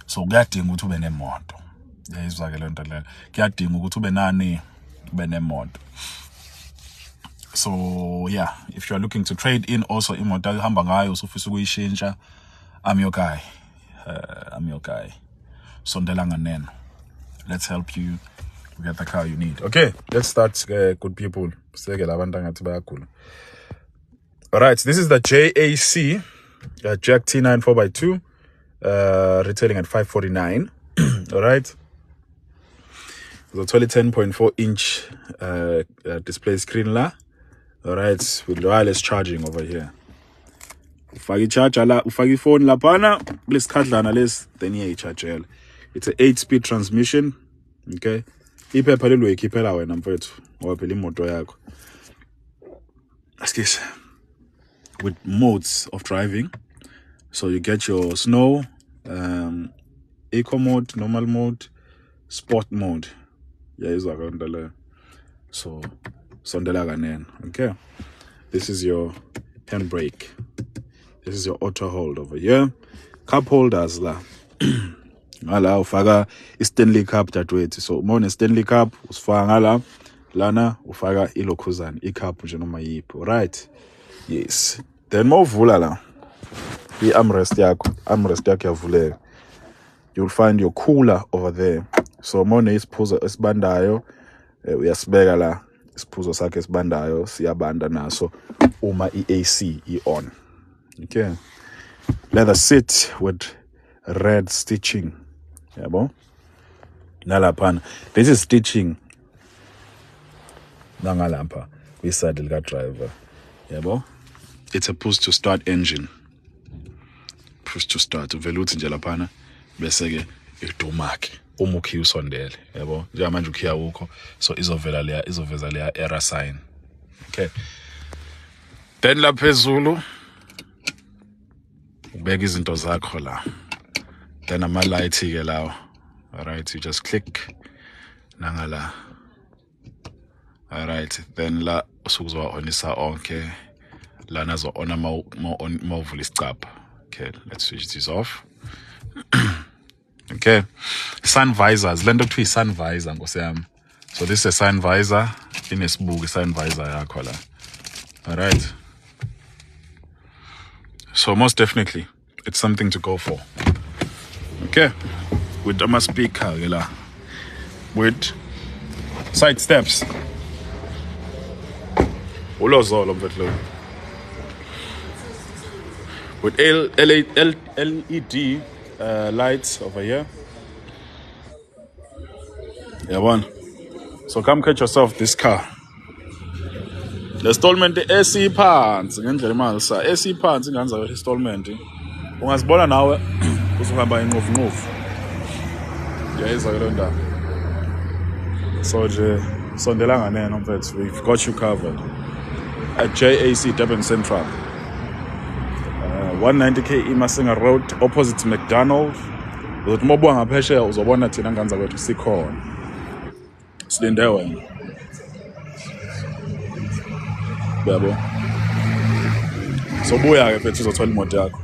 So kuyadinga ukuthi ube nemoto. Yayizwa ke le nto leyo. Kuyadinga ukuthi ube nemoto. So yeah, if you are looking to trade in also imoto ihamba ngayo usufisa ukuyishintsha, I'm your guy. Sondela nganeno. Let's help you get the car you need. Okay, let's start, good people. Alright, this is the JAC Jack T9 4x2, retailing at $549. Alright, the 10.4 inch display screen la. Alright, with wireless charging over here. Ufaki charger la, ufaki phone la pana, lesikhadlana lesi, then charge. It's an 8-speed transmission. Okay, iphepha lelo ikhiphela wena mfethu ngoba phela imoto yakho. Excuse. With modes of driving, so you get your snow, eco mode, normal mode, sport mode. Yeah, is a so sondela kanene. Okay, this is your handbrake. This is your auto hold over here. Cup holders la. Ngala ufaka i-Stanley Cup dadwethu. So uma une-Stanley Cup usifaka ngala, lana ufaka ilokhuzana, i-cup nje noma yiphi. Alright, yes. Then mawuvula la i-armrest yakho yavuleka. You'll find your cooler over there. So uma unesiphuzo esibandayo, uyasibeka la isiphuzo sakhe esibandayo siyabanda naso uma i-AC i-on. Okay, leather seat with red stitching. Yabo, nalaphana, this is stitching nangalampa kwiside lika driver. Yabo, it's a push to start engine. Push to start uvela uthi nje laphana bese ke idomake uma ukhiya usondele. Yabo, njengamanje ukhiya ukho, so izoveza leya error sign. Okay, then la phezulu ubeka izinto zakho la. Then ama light ke lawo. Alright, you just click nangala. Alright, then la usukuzwa onisa onke la nazo ona mawuvula isicapha. Okay, let's switch this off. Okay, sun visors, lento kuthiwa sun visor nkosiyami. So this is a sun visor, inesibuko sun visor yakho la. Alright, so most definitely it's something to go for. Okay, with my speaker with side steps. With LED lights over here. Yeah, one. So come catch yourself this car. The installment AC pants ngendlela imali sa AC pants inganza installment. Ungazibona nawe usuhamba inqofu. Yayizwa ke londa. So nje sondela nganeno mfethu, we've got you covered at JAC Durban Central. 190K Masinga Road opposite McDonald's. Uzothi mobuwa ngaphesheya uzobona thina nganza kwethu sikhona. Silinde wena. Yabo. So buya ke mfethu uzothola imoto yakho.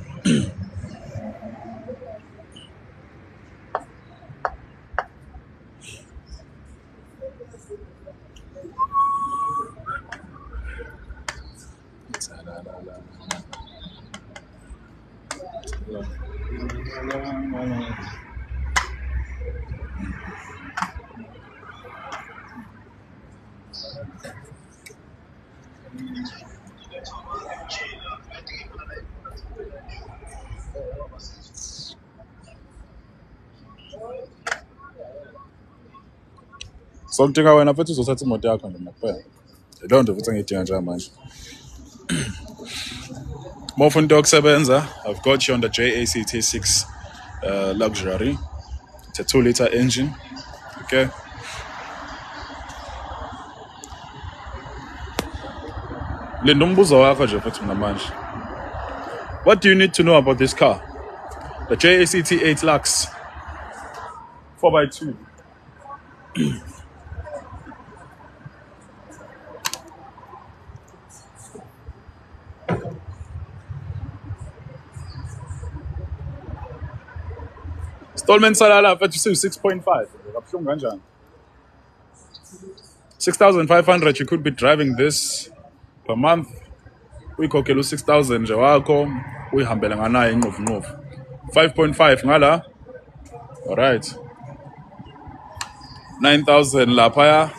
So ngidinga wena futhi uzothatha imoto yakho nje kuphela. Leyo nto futhi ngidinga nje manje. Mofuna into yokusebenza, I've got you on the JAC T6 luxury. It's a 2-liter engine. Okay. Linda umbuzo wakho nje futhi mina manje. What do you need to know about this car? The JAC T8 Lux 4x2. Installment salala mfethu siwu 6.5. Kabuhlungu kanjani? 6,500 you could be driving this per month. Uyikhokhela u-6,000 nje wakho uyihambele nganayo inqofu. 5.5 ngala. All right. 9,000 laphaya.